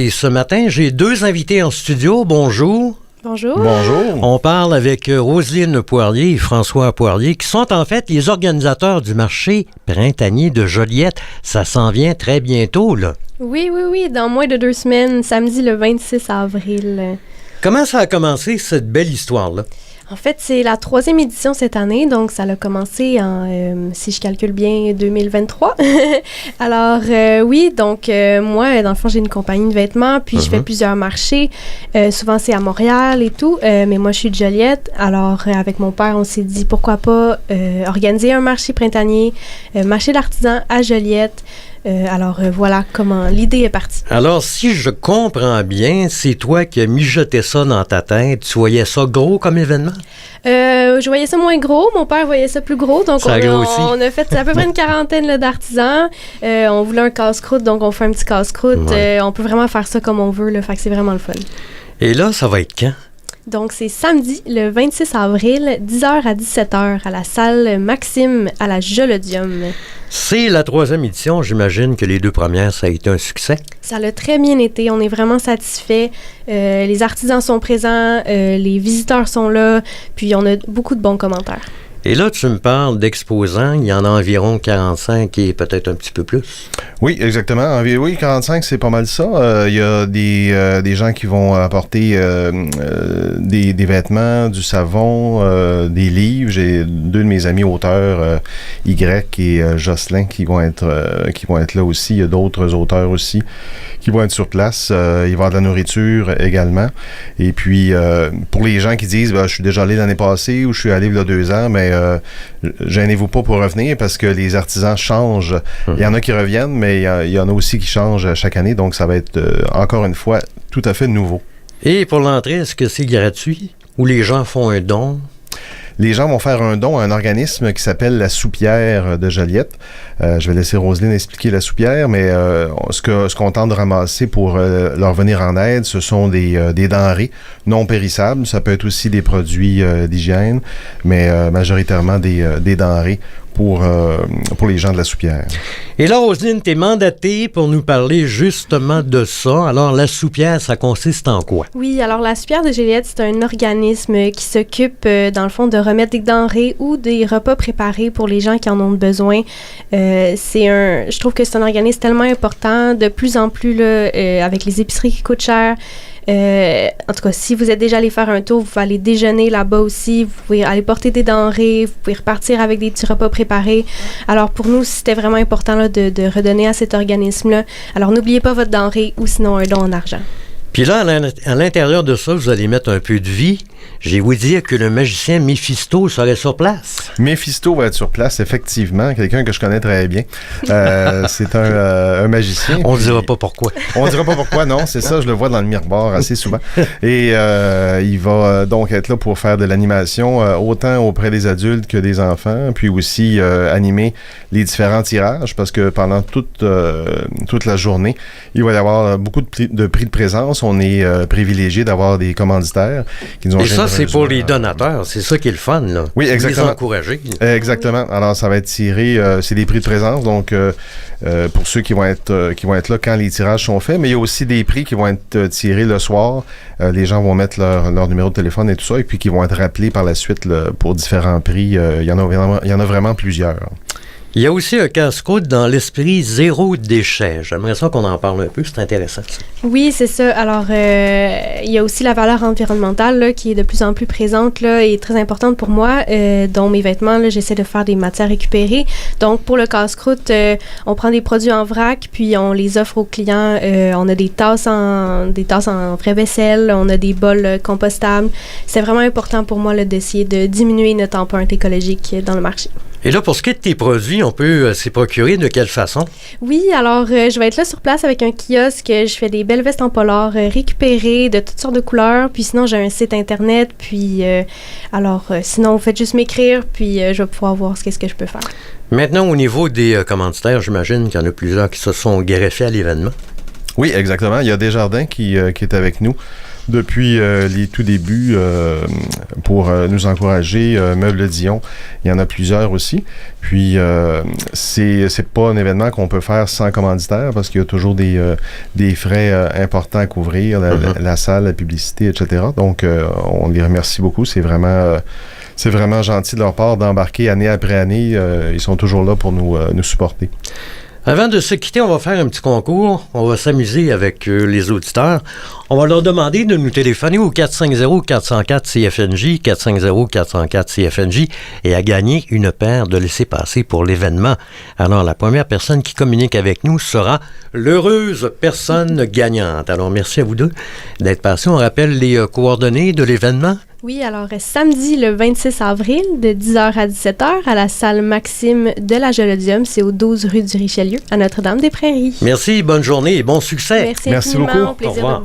Et ce matin, j'ai deux invités en studio. Bonjour. Bonjour. Bonjour. On parle avec Roselyne Poirier et François Poirier, qui sont en fait les organisateurs du marché printanier de Joliette. Ça s'en vient très bientôt, là. Oui, dans moins de 2 semaines, samedi le 26 avril. Comment ça a commencé, cette belle histoire-là? En fait, c'est la 3e édition cette année, donc ça a commencé en, si je calcule bien, 2023. Alors, oui, donc moi, dans le fond, j'ai une compagnie de vêtements, puis je fais plusieurs marchés. Souvent, c'est à Montréal et tout, mais moi, je suis de Joliette. Alors, avec mon père, on s'est dit, pourquoi pas organiser un marché printanier, marché d'artisans à Joliette. Voilà comment l'idée est partie. Alors, si je comprends bien, c'est toi qui as mijoté ça dans ta tête. Tu voyais ça gros comme événement? Je voyais ça moins gros. Mon père voyait ça plus gros. Donc, on a fait à peu près une quarantaine là, d'artisans. On voulait un casse-croûte, donc on fait un petit casse-croûte. Ouais. On peut vraiment faire ça comme on veut. Là, fait que c'est vraiment le fun. Et là, ça va être quand? Donc, c'est samedi, le 26 avril, 10h à 17h, à la salle Maxime, à la Jolodium. C'est la 3e édition. J'imagine que les 2 premières, ça a été un succès. Ça l'a très bien été. On est vraiment satisfaits. Les artisans sont présents, les visiteurs sont là, puis on a beaucoup de bons commentaires. Et là, tu me parles d'exposants. Il y en a environ 45 et peut-être un petit peu plus. Oui, exactement. Oui, 45, c'est pas mal ça. Il y a des gens qui vont apporter des vêtements, du savon, des livres. J'ai 2 de mes amis auteurs, Y et Jocelyn, qui vont être là aussi. Il y a d'autres auteurs aussi qui vont être sur place. Il va y avoir de la nourriture également. Et puis, pour les gens qui disent je suis déjà allé l'année passée ou je suis allé il y a 2 ans, mais gênez-vous pas pour revenir parce que les artisans changent. Il y en a qui reviennent, mais il y en a aussi qui changent chaque année. Donc, ça va être encore une fois tout à fait nouveau. Et pour l'entrée, est-ce que c'est gratuit ou les gens font un don? Les gens vont faire un don à un organisme qui s'appelle la Soupière de Joliette. Je vais laisser Roselyne expliquer la Soupière, mais ce qu'on tente de ramasser pour leur venir en aide, ce sont des denrées non périssables. Ça peut être aussi des produits d'hygiène, mais majoritairement des denrées pour les gens de la Soupière. Et là, Roselyne, t'es mandatée pour nous parler justement de ça. Alors, la Soupière, ça consiste en quoi? Oui, alors la Soupière de Joliette, c'est un organisme qui s'occupe, dans le fond, de remettre des denrées ou des repas préparés pour les gens qui en ont besoin. Je trouve que c'est un organisme tellement important, de plus en plus, là, avec les épiceries qui coûtent cher. En tout cas, si vous êtes déjà allé faire un tour, vous pouvez aller déjeuner là-bas aussi, vous pouvez aller porter des denrées, vous pouvez repartir avec des petits repas préparés. Alors pour nous, c'était vraiment important là, de redonner à cet organisme-là. Alors n'oubliez pas votre denrée ou sinon un don en argent. Puis là, à l'intérieur de ça, vous allez mettre un peu de vie. J'ai vous dire que le magicien Méphisto serait sur place. Méphisto va être sur place, effectivement. Quelqu'un que je connais très bien. C'est un magicien. On ne dira pas pourquoi. On ne dira pas pourquoi, non. C'est ça, je le vois dans le miroir assez souvent. Et il va donc être là pour faire de l'animation, autant auprès des adultes que des enfants, puis aussi animer les différents tirages, parce que pendant toute la journée, il va y avoir beaucoup de prix de présence. On est privilégié d'avoir des commanditaires qui nous ont... Et ça, c'est pour les donateurs. C'est ça qui est le fun, là. Oui, exactement. Les encourager. Exactement. Alors, ça va être tiré... c'est des prix de présence, donc pour ceux qui vont être là quand les tirages sont faits, mais il y a aussi des prix qui vont être tirés le soir. Les gens vont mettre leur numéro de téléphone et tout ça, et puis qui vont être rappelés par la suite là, pour différents prix. Il y en a vraiment plusieurs. Il y a aussi un casse-croûte dans l'esprit zéro déchet. J'aimerais ça qu'on en parle un peu, c'est intéressant. Ça. Oui, c'est ça. Alors, il y a aussi la valeur environnementale là, qui est de plus en plus présente là, et très importante pour moi. Dont mes vêtements, là, j'essaie de faire des matières récupérées. Donc, pour le casse-croûte, on prend des produits en vrac, puis on les offre aux clients. On a des tasses en vraie vaisselle, on a des bols compostables. C'est vraiment important pour moi là, d'essayer de diminuer notre empreinte écologique dans le marché. Et là, pour ce qui est de tes produits, on peut s'y procurer de quelle façon? Oui, alors je vais être là sur place avec un kiosque. Je fais des belles vestes en polar récupérées de toutes sortes de couleurs. Puis sinon, j'ai un site internet. Puis sinon, vous faites juste m'écrire. Puis je vais pouvoir voir ce que je peux faire. Maintenant, au niveau des commanditaires, j'imagine qu'il y en a plusieurs qui se sont greffés à l'événement. Oui, exactement. Il y a Desjardins qui est avec nous depuis les tout débuts pour nous encourager. Meubles Dion, il y en a plusieurs aussi. Puis, c'est pas un événement qu'on peut faire sans commanditaire parce qu'il y a toujours des frais importants à couvrir, la salle, la publicité, etc. Donc, on les remercie beaucoup. C'est vraiment gentil de leur part d'embarquer année après année. Ils sont toujours là pour nous supporter. Avant de se quitter, on va faire un petit concours. On va s'amuser avec les auditeurs. On va leur demander de nous téléphoner au 450-404-CFNJ, 450-404-CFNJ et à gagner une paire de laissez-passer pour l'événement. Alors, la première personne qui communique avec nous sera l'heureuse personne gagnante. Alors, merci à vous deux d'être passés. On rappelle les coordonnées de l'événement. Oui, alors samedi le 26 avril de 10h à 17h à la salle Maxime de la Jolodium, c'est au 12 rue du Richelieu à Notre-Dame-des-Prairies. Merci, bonne journée et bon succès. Merci beaucoup. Au plaisir. Au revoir. De vous voir.